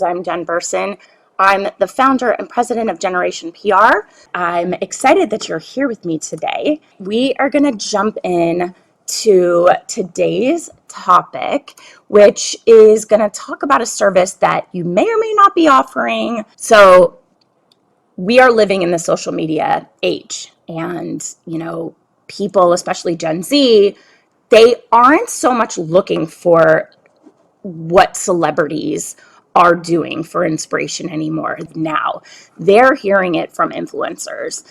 I'm Jen Burson. I'm the founder and president of Generation PR. I'm excited that you're here with me today. We are going to jump in to today's topic, which is going to talk about a service that you may or may not be offering. So we are living in the social media age, and people, especially Gen Z, they aren't so much looking for what celebrities are doing for inspiration anymore. Now they're hearing it from influencers.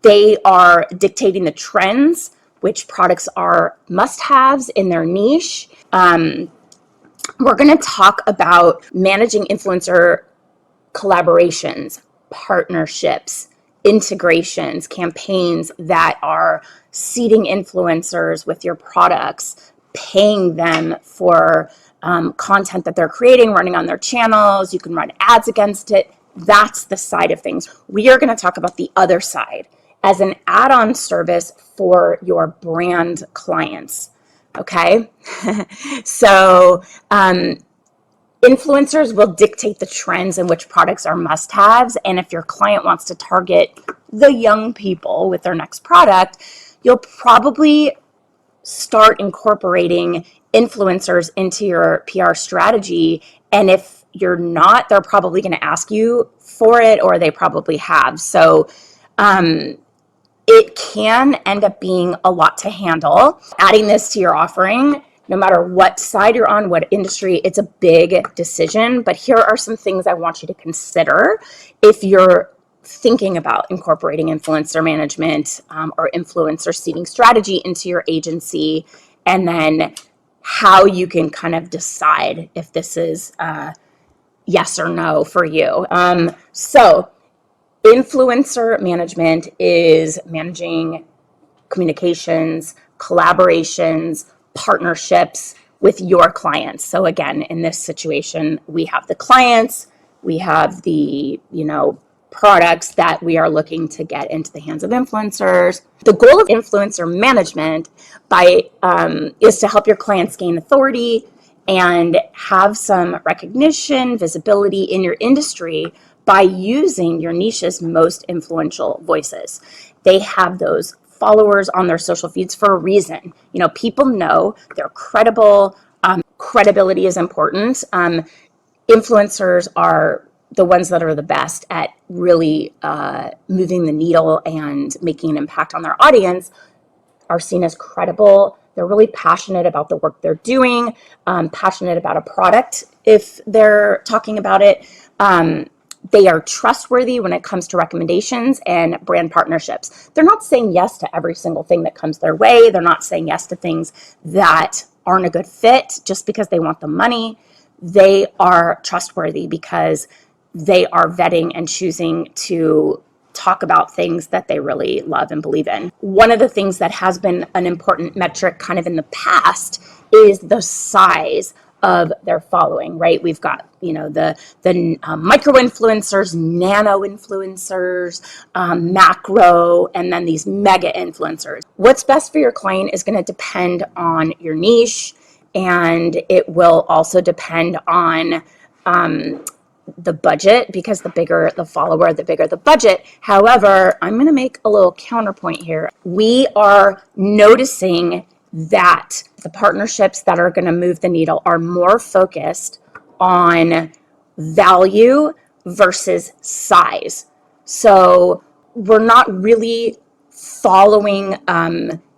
They are dictating the trends, which products are must-haves in their niche. We're going to talk about managing influencer collaborations, partnerships, integrations, campaigns that are seeding influencers with your products, paying them for content that they're creating, running on their channels. You can run ads against it. That's the side of things. We are going to talk about the other side as an add-on service for your brand clients. Okay. So, influencers will dictate the trends in which products are must-haves. And if your client wants to target the young people with their next product, you'll probably start incorporating influencers into your PR strategy. And if you're not, they're probably going to ask you for it, or they probably have. So it can end up being a lot to handle. Adding this to your offering, no matter what side you're on, what industry, it's a big decision. But here are some things I want you to consider if you're thinking about incorporating influencer management or influencer seeding strategy into your agency, and then how you can kind of decide if this is yes or no for you. So influencer management is managing communications, collaborations, partnerships with your clients. So again, in this situation, we have the clients, we have the, products that we are looking to get into the hands of influencers. The goal of influencer management is to help your clients gain authority and have some recognition, visibility in your industry by using your niche's most influential voices. They have those followers on their social feeds for a reason. People know they're credible. Credibility is important. Influencers are the ones that are the best at really moving the needle and making an impact on their audience, are seen as credible. They're really passionate about the work they're doing, passionate about a product if they're talking about it. They are trustworthy when it comes to recommendations and brand partnerships. They're not saying yes to every single thing that comes their way. They're not saying yes to things that aren't a good fit just because they want the money. They are trustworthy because they are vetting and choosing to talk about things that they really love and believe in. One of the things that has been an important metric kind of in the past is the size of their following, right? We've got, the micro influencers, nano influencers, macro, and then these mega influencers. What's best for your client is going to depend on your niche, and it will also depend on the budget, because the bigger the follower, the bigger the budget. However, I'm going to make a little counterpoint here. We are noticing that the partnerships that are going to move the needle are more focused on value versus size. So we're not really following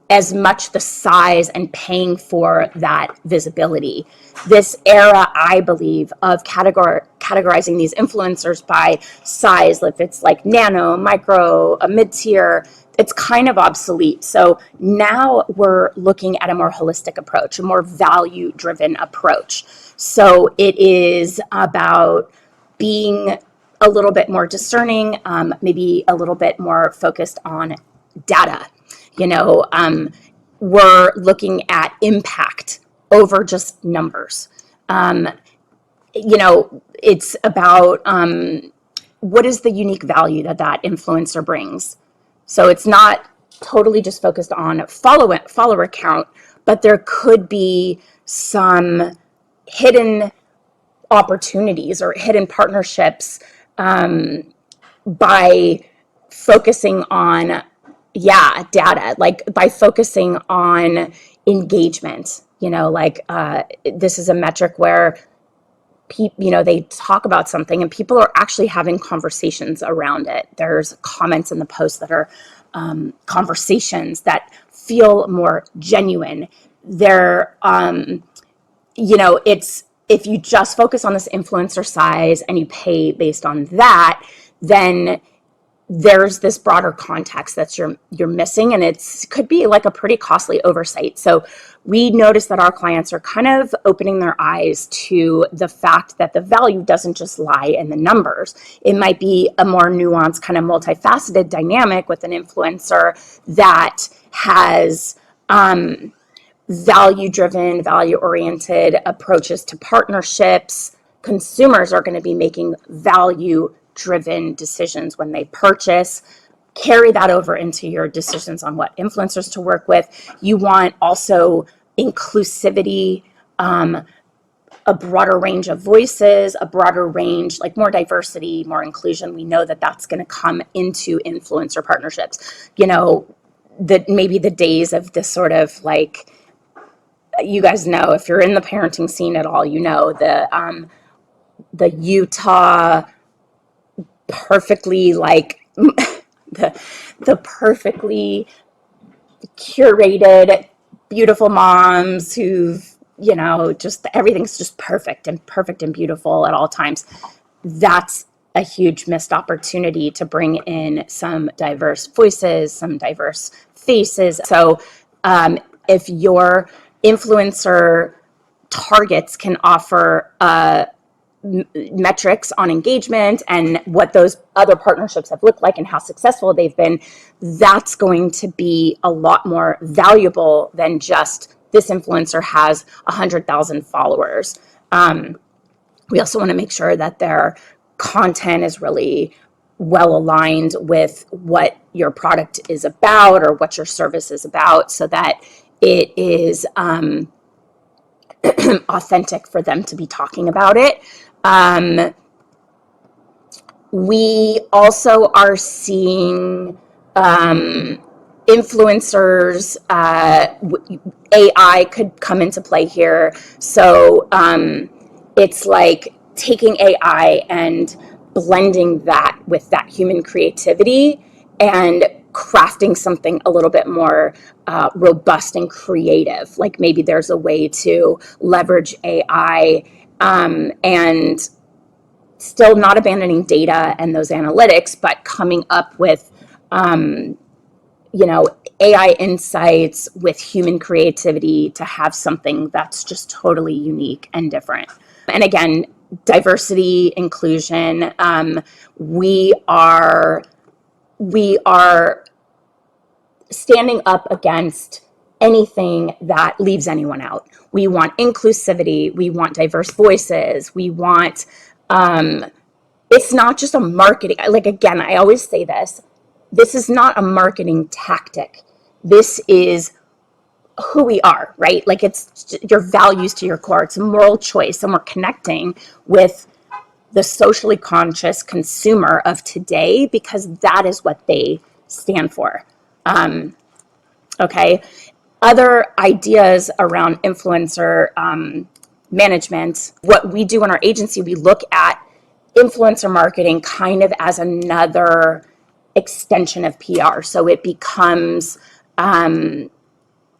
as much the size and paying for that visibility. This era, I believe, of categorizing these influencers by size, if it's like nano, micro, a mid-tier, it's kind of obsolete. So now we're looking at a more holistic approach, a more value-driven approach. So it is about being a little bit more discerning, maybe a little bit more focused on data. We're looking at impact over just numbers. It's about what is the unique value that influencer brings. So it's not totally just focused on follower count, but there could be some hidden opportunities or hidden partnerships by focusing on, data, like by focusing on engagement. This is a metric where they talk about something and people are actually having conversations around it. There's comments in the post that are conversations that feel more genuine. They're, it's, if you just focus on this influencer size and you pay based on that, then there's this broader context that you're missing, and it could be like a pretty costly oversight. So we notice that our clients are kind of opening their eyes to the fact that the value doesn't just lie in the numbers. It might be a more nuanced, kind of multifaceted dynamic with an influencer that has value-driven, value-oriented approaches to partnerships. Consumers are going to be making value-driven decisions when they purchase. Carry that over into your decisions on what influencers to work with. You want also inclusivity, a broader range of voices, a broader range, like more diversity, more inclusion. We know that that's going to come into influencer partnerships. That maybe the days of this sort of like, you guys know, if you're in the parenting scene at all, the Utah perfectly like the perfectly curated beautiful moms who've just everything's just perfect and beautiful at all times. That's a huge missed opportunity to bring in some diverse voices, some diverse faces. So if your influencer targets can offer metrics on engagement and what those other partnerships have looked like and how successful they've been, that's going to be a lot more valuable than just this influencer has 100,000 followers. We also want to make sure that their content is really well aligned with what your product is about or what your service is about, so that it is authentic for them to be talking about it. We also are seeing influencers, AI could come into play here. So it's like taking AI and blending that with that human creativity and crafting something a little bit more robust and creative. Like maybe there's a way to leverage AI and still not abandoning data and those analytics, but coming up with AI insights with human creativity to have something that's just totally unique and different. And again, diversity, inclusion. We are standing up against anything that leaves anyone out. We want inclusivity. We want diverse voices. We want, it's not just a marketing, like, again, I always say this is not a marketing tactic. This is who we are, right? Like it's your values to your core. It's a moral choice, and we're connecting with the socially conscious consumer of today because that is what they stand for. Okay. Other ideas around influencer management. What we do in our agency, we look at influencer marketing kind of as another extension of PR. So it becomes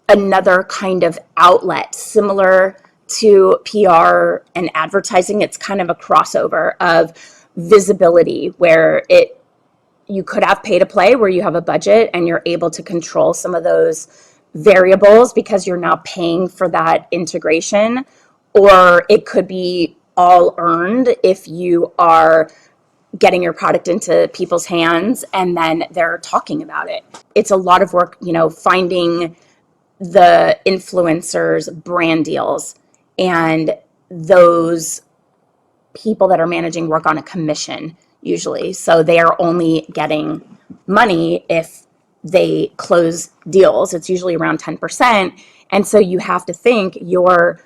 another kind of outlet similar to PR and advertising. It's kind of a crossover of visibility where you could have pay to play where you have a budget and you're able to control some of those variables because you're now paying for that integration, or it could be all earned if you are getting your product into people's hands and then they're talking about it. It's a lot of work, finding the influencers' brand deals, and those people that are managing work on a commission usually. So they are only getting money if they close deals. It's usually around 10%. And so you have to think your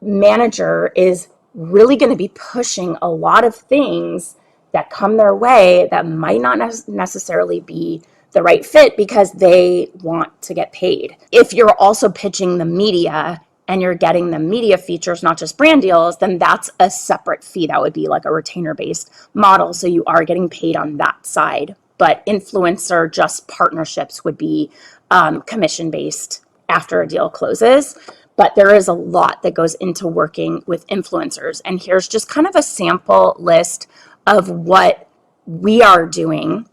manager is really going to be pushing a lot of things that come their way that might not necessarily be the right fit because they want to get paid. If you're also pitching the media and you're getting the media features, not just brand deals, then that's a separate fee. That would be like a retainer-based model. So you are getting paid on that side. But influencer just partnerships would be commission-based after a deal closes. But there is a lot that goes into working with influencers. And here's just kind of a sample list of what we are doing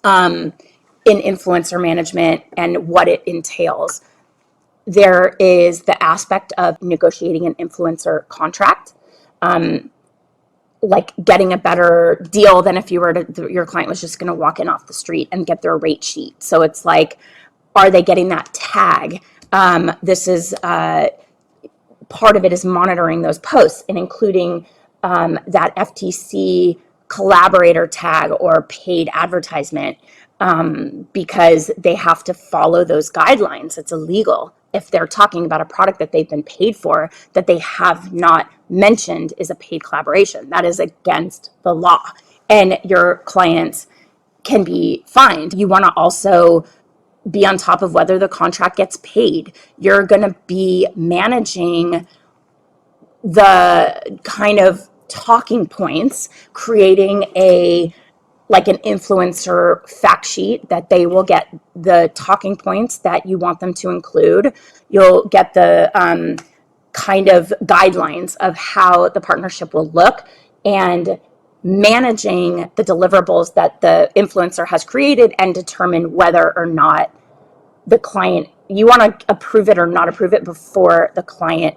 in influencer management and what it entails. There is the aspect of negotiating an influencer contract, like getting a better deal than if you were to, your client was just going to walk in off the street and get their rate sheet. So it's like, are they getting that tag? This is part of it is monitoring those posts and including that FTC collaborator tag or paid advertisement because they have to follow those guidelines. It's illegal if they're talking about a product that they've been paid for that they have not mentioned is a paid collaboration. That is against the law, and your clients can be fined. You want to also be on top of whether the contract gets paid. You're going to be managing the kind of talking points, creating like an influencer fact sheet that they will get the talking points that you want them to include. You'll get the kind of guidelines of how the partnership will look and managing the deliverables that the influencer has created and determine whether or not the client, you want to approve it or not approve it before the client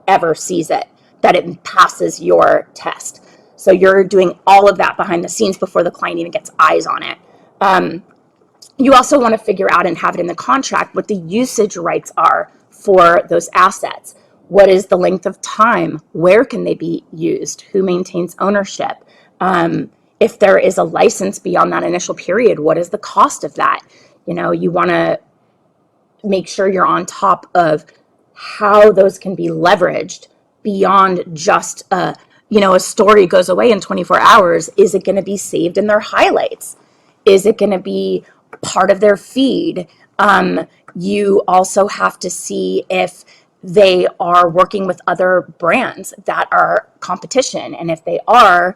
ever sees it, that it passes your test. So you're doing all of that behind the scenes before the client even gets eyes on it. You also want to figure out and have it in the contract what the usage rights are for those assets. What is the length of time? Where can they be used? Who maintains ownership? If there is a license beyond that initial period, what is the cost of that? You know, you want to make sure you're on top of how those can be leveraged beyond just a story goes away in 24 hours. Is it going to be saved in their highlights? Is it going to be part of their feed? You also have to see if they are working with other brands that are competition. And if they are,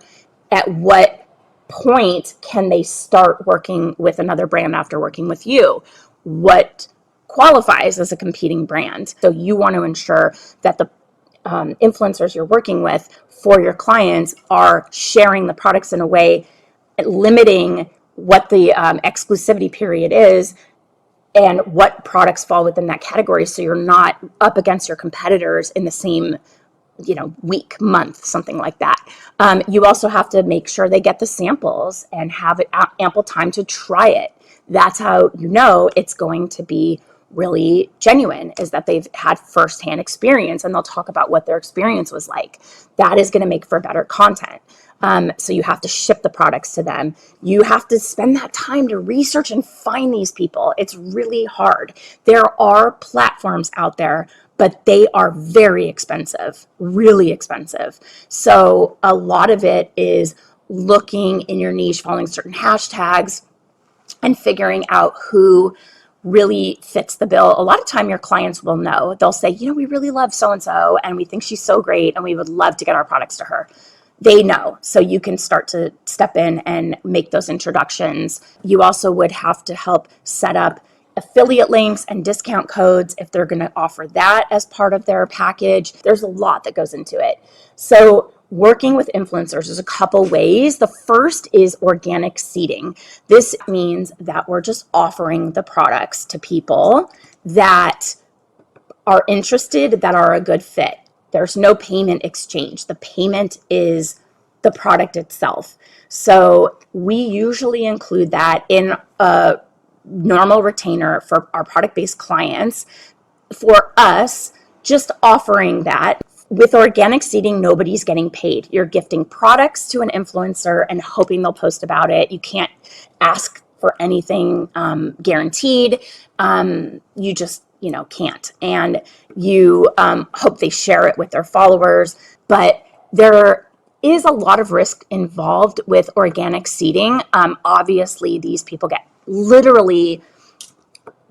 at what point can they start working with another brand after working with you? What qualifies as a competing brand? So you want to ensure that the influencers you're working with for your clients are sharing the products in a way limiting what the exclusivity period is and what products fall within that category, so you're not up against your competitors in the same week, month, something like that. You also have to make sure they get the samples and have ample time to try it. That's how you know it's going to be really genuine, is that they've had firsthand experience and they'll talk about what their experience was like. That is going to make for better content. So you have to ship the products to them. You have to spend that time to research and find these people. It's really hard. There are platforms out there, but they are very expensive, really expensive. So a lot of it is looking in your niche, following certain hashtags, and figuring out who really fits the bill. A lot of time your clients will know. They'll say, we really love so-and-so and we think she's so great and we would love to get our products to her. They know. So you can start to step in and make those introductions. You also would have to help set up affiliate links and discount codes if they're going to offer that as part of their package. There's a lot that goes into it. So working with influencers is a couple ways. The first is organic seeding. This means that we're just offering the products to people that are interested, that are a good fit. There's no payment exchange. The payment is the product itself. So we usually include that in a normal retainer for our product-based clients. For us, just offering that. With organic seeding, nobody's getting paid. You're gifting products to an influencer and hoping they'll post about it. You can't ask for anything guaranteed. You just, can't. And you hope they share it with their followers. But there is a lot of risk involved with organic seeding. Obviously, these people get literally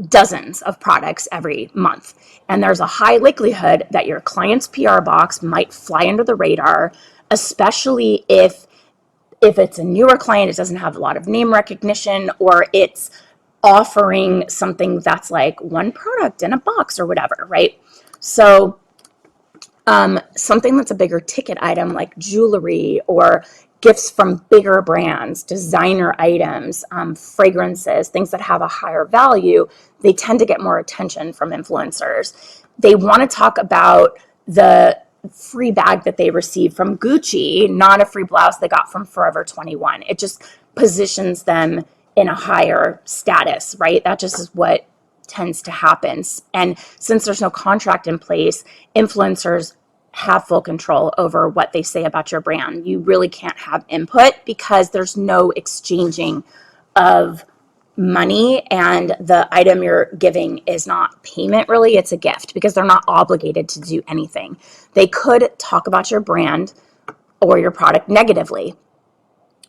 dozens of products every month. And there's a high likelihood that your client's PR box might fly under the radar, especially if it's a newer client, it doesn't have a lot of name recognition, or it's offering something that's like one product in a box or whatever, right? So something that's a bigger ticket item like jewelry or gifts from bigger brands, designer items, fragrances, things that have a higher value, they tend to get more attention from influencers. They want to talk about the free bag that they received from Gucci, not a free blouse they got from Forever 21. It just positions them in a higher status, right? That just is what tends to happen. And since there's no contract in place, influencers have full control over what they say about your brand. You really can't have input because there's no exchanging of money, and the item you're giving is not payment really, it's a gift, because they're not obligated to do anything. They could talk about your brand or your product negatively.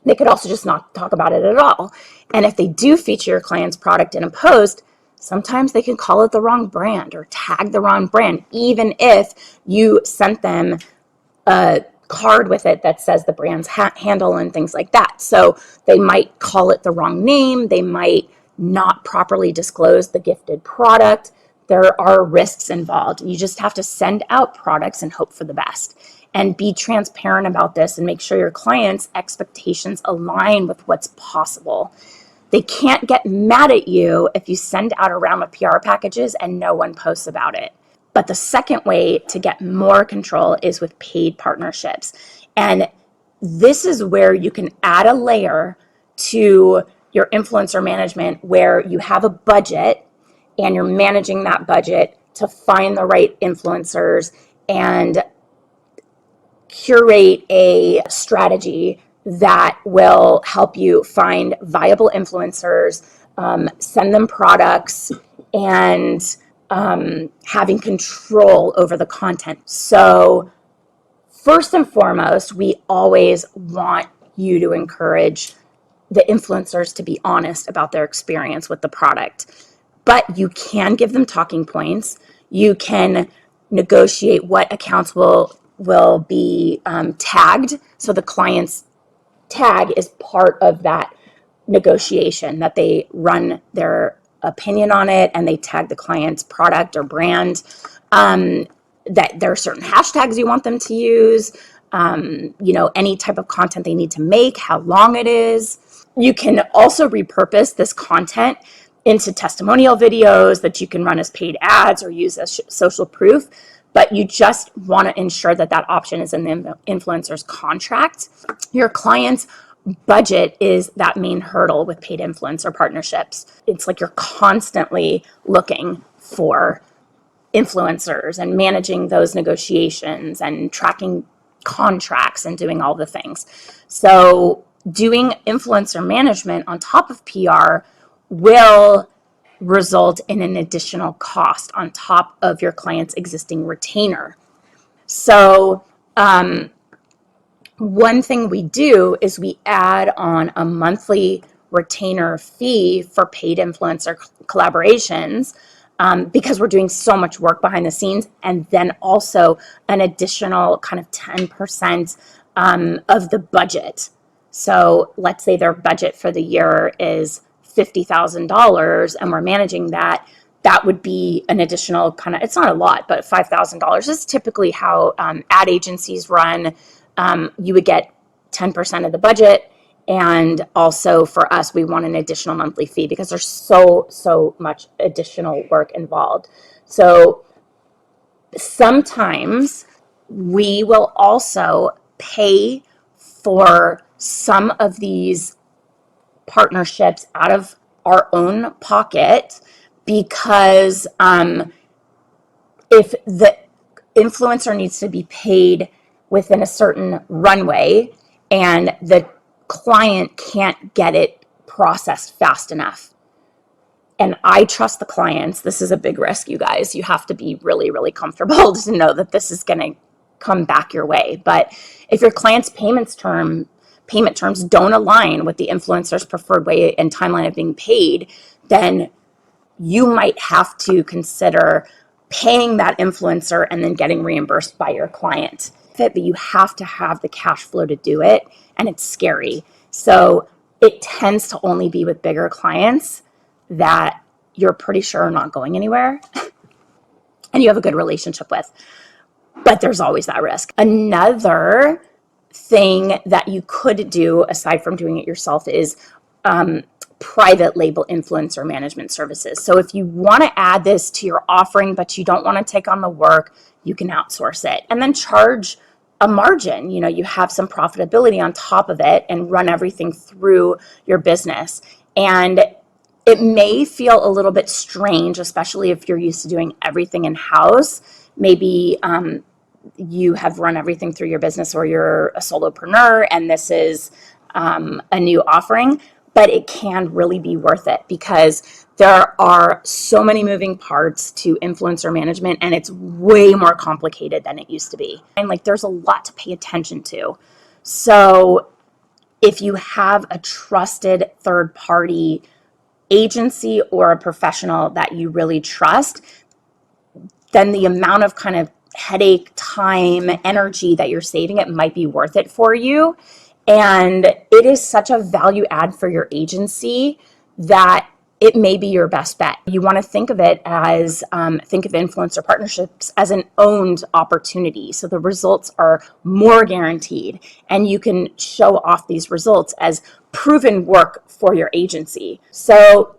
They could also just not talk about it at all. And if they do feature your client's product in a post, sometimes they can call it the wrong brand or tag the wrong brand, even if you sent them a card with it that says the brand's handle and things like that. So they might call it the wrong name. They might not properly disclose the gifted product. There are risks involved. You just have to send out products and hope for the best, and be transparent about this and make sure your clients' expectations align with what's possible. They can't get mad at you if you send out a round of PR packages and no one posts about it. But the second way to get more control is with paid partnerships. And this is where you can add a layer to your influencer management where you have a budget and you're managing that budget to find the right influencers and curate a strategy that will help you find viable influencers, send them products, and having control over the content. So first and foremost, we always want you to encourage the influencers to be honest about their experience with the product. But you can give them talking points. You can negotiate what accounts will be tagged. So the client's tag is part of that negotiation, that they run their opinion on it and they tag the client's product or brand. That there are certain hashtags you want them to use, any type of content they need to make, how long it is. You can also repurpose this content into testimonial videos that you can run as paid ads or use as social proof. But you just want to ensure that that option is in the influencer's contract. Your client's budget is that main hurdle with paid influencer partnerships. It's like you're constantly looking for influencers and managing those negotiations and tracking contracts and doing all the things. So doing influencer management on top of PR will result in an additional cost on top of your client's existing retainer. So one thing we do is we add on a monthly retainer fee for paid influencer collaborations, because we're doing so much work behind the scenes, and then also an additional kind of 10% of the budget. So let's say their budget for the year is $50,000 and we're managing that. That would be an additional kind of, it's not a lot, but $5,000 is typically how ad agencies run. You would get 10% of the budget. And also for us, we want an additional monthly fee because there's so much additional work involved. So sometimes we will also pay for some of these partnerships out of our own pocket, because if the influencer needs to be paid within a certain runway and the client can't get it processed fast enough. And I trust the clients. This is a big risk, you guys. You have to be really, really comfortable to know that this is going to come back your way. But if your client's payment terms don't align with the influencer's preferred way and timeline of being paid, then you might have to consider paying that influencer and then getting reimbursed by your client. But you have to have the cash flow to do it, and it's scary. So it tends to only be with bigger clients that you're pretty sure are not going anywhere and you have a good relationship with. But there's always that risk. Another thing that you could do aside from doing it yourself is private label influencer management services. So if you want to add this to your offering, but you don't want to take on the work, you can outsource it and then charge a margin. You know, you have some profitability on top of it and run everything through your business. And it may feel a little bit strange, especially if you're used to doing everything in-house. Maybe you have run everything through your business, or you're a solopreneur and this is a new offering, but it can really be worth it because there are so many moving parts to influencer management and it's way more complicated than it used to be. And like there's a lot to pay attention to. So if you have a trusted third party agency or a professional that you really trust, then the amount of kind of headache, time, energy that you're saving, it might be worth it for you. And it is such a value add for your agency that it may be your best bet. You want to think of it as, think of influencer partnerships as an owned opportunity. So the results are more guaranteed and you can show off these results as proven work for your agency. So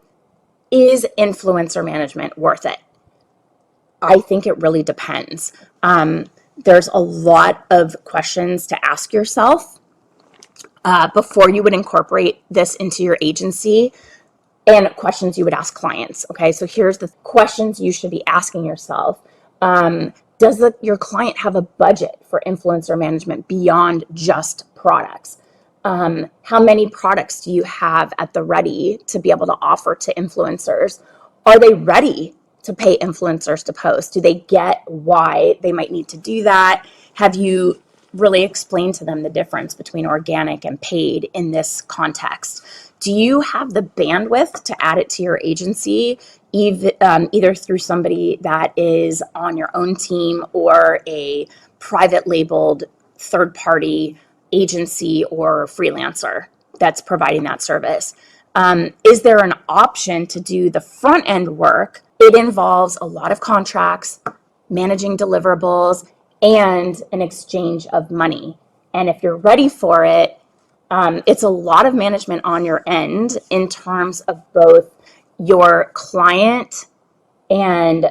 is influencer management worth it? I think it really depends. There's a lot of questions to ask yourself before you would incorporate this into your agency, and questions you would ask clients. Okay, so here's the questions you should be asking yourself. Does your client have a budget for influencer management beyond just products? How many products do you have at the ready to be able to offer to influencers? Are they ready to pay influencers to post? Do they get why they might need to do that? Have you really explained to them the difference between organic and paid in this context? Do you have the bandwidth to add it to your agency, either through somebody that is on your own team or a private labeled third party agency or freelancer that's providing that service? Is there an option to do the front end work? It involves a lot of contracts, managing deliverables, and an exchange of money. And if you're ready for it, it's a lot of management on your end in terms of both your client and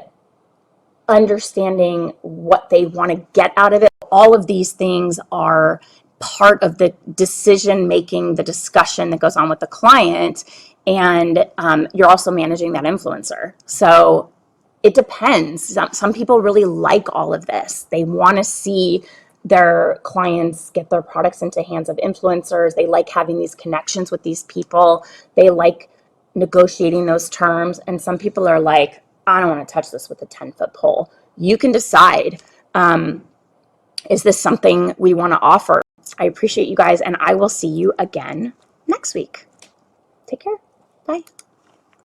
understanding what they want to get out of it. All of these things are part of the decision making, the discussion that goes on with the client, and you're also managing that influencer. So it depends. Some people really like all of this. They want to see their clients get their products into hands of influencers. They like having these connections with these people. They like negotiating those terms. And some people are like, I don't want to touch this with a 10-foot pole. You can decide, is this something we want to offer? I appreciate you guys, and I will see you again next week. Take care. Bye.